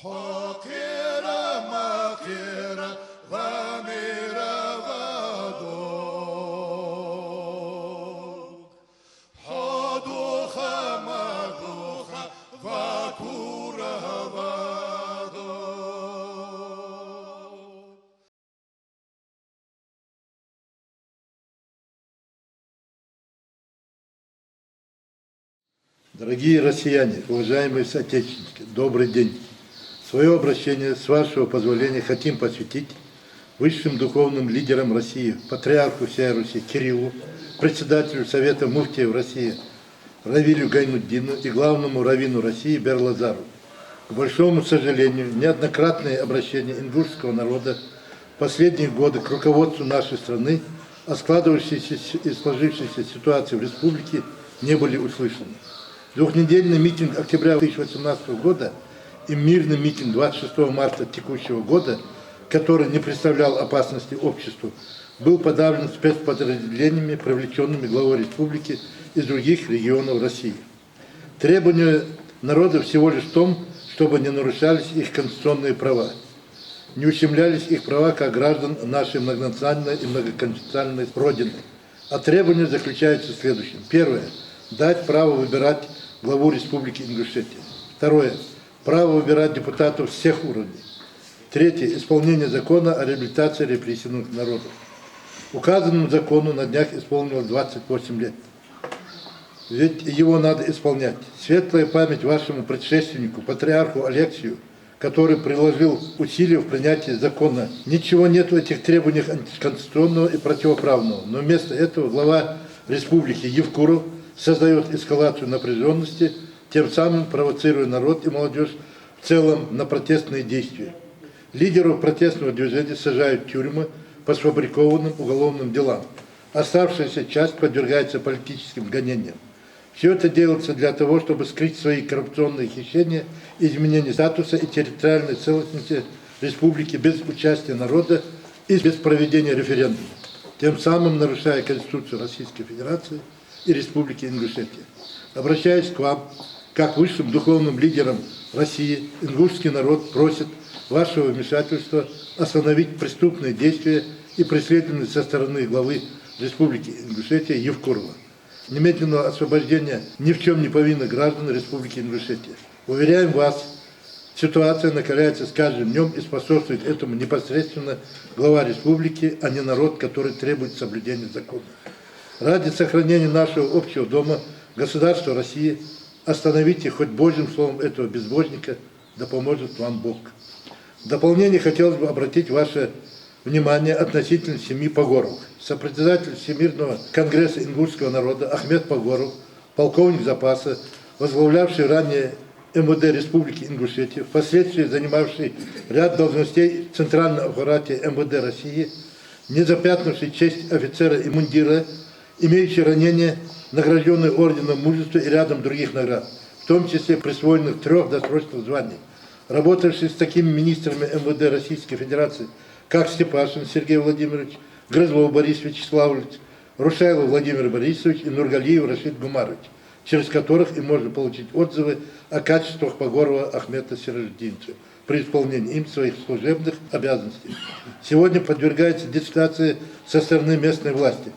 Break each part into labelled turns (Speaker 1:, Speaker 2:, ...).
Speaker 1: حقيرة مقيرة غامرة غدوك حدوخة مدوخة غكورة غدوك.
Speaker 2: Дорогие россияне, уважаемые соотечественники, добрый день! Свое обращение, с вашего позволения, хотим посвятить высшим духовным лидерам России, патриарху всей Руси Кириллу, председателю Совета муфтиев России Равилю Гайнутдину и главному раввину России Бер-Лазару. К большому сожалению, неоднократные обращения ингушского народа в последние годы к руководству нашей страны о складывающейся и сложившейся ситуации в республике не были услышаны. Двухнедельный митинг октября 2018 года и мирный митинг 26 марта текущего года, который не представлял опасности обществу, был подавлен спецподразделениями, привлеченными главой республики из других регионов России. Требование народа всего лишь в том, чтобы не нарушались их конституционные права, не ущемлялись их права как граждан нашей многонациональной и многоконфессиональной Родины. А требование заключается в следующем. Первое. Дать право выбирать главу Республики Ингушетия. Второе. Право выбирать депутатов всех уровней. Третье. Исполнение закона о реабилитации репрессированных народов. Указанному закону на днях исполнилось 28 лет. Ведь его надо исполнять. Светлая память вашему предшественнику, патриарху Алексию, который приложил усилия в принятии закона. Ничего нет в этих требованиях антиконституционного и противоправного. Но вместо этого глава республики Евкуров создает эскалацию напряженности, тем самым провоцируя народ и молодежь в целом на протестные действия. Лидеров протестного движения сажают в тюрьмы по сфабрикованным уголовным делам. Оставшаяся часть подвергается политическим гонениям. Все это делается для того, чтобы скрыть свои коррупционные хищения, изменение статуса и территориальной целостности республики без участия народа и без проведения референдума, тем самым нарушая Конституцию Российской Федерации и Республики Ингушетия. Обращаясь к вам, как высшим духовным лидерам России, ингушский народ просит вашего вмешательства остановить преступные действия и преследование со стороны главы Республики Ингушетия Евкурова, немедленного освобождения ни в чем не повинных граждан Республики Ингушетия. Уверяем вас, ситуация накаляется с каждым днем и способствует этому непосредственно глава республики, а не народ, который требует соблюдения закона. Ради сохранения нашего общего дома, государства России, остановите хоть Божьим словом этого безбожника, да поможет вам Бог. В дополнение хотелось бы обратить ваше внимание относительно семьи Погоровых. Сопредседатель Всемирного конгресса ингушского народа Ахмед Погоров, полковник запаса, возглавлявший ранее МВД Республики Ингушетия, впоследствии занимавший ряд должностей в Центральном аппарате МВД России, не запятнавший честь офицера и мундира, имеющий ранение, награжденный орденом мужества и рядом других наград, в том числе присвоенных 3 досрочных званий, работавший с такими министрами МВД Российской Федерации, как Степашин Сергей Владимирович, Грызлов Борис Вячеславович, Рушайлов Владимир Борисович и Нургалиев Рашид Гумарович, через которых и можно получить отзывы о качествах Погорова Ахмета Сираждинца при исполнении им своих служебных обязанностей. Сегодня подвергается дискриминации со стороны местной власти.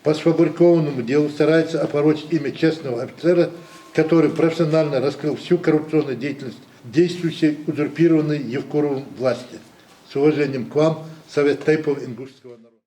Speaker 2: По сфабрикованному делу старается опорочить имя честного офицера, который профессионально раскрыл всю коррупционную деятельность действующей узурпированной Евкуровым власти. С уважением к вам, Совет Тайпов ингушского народа.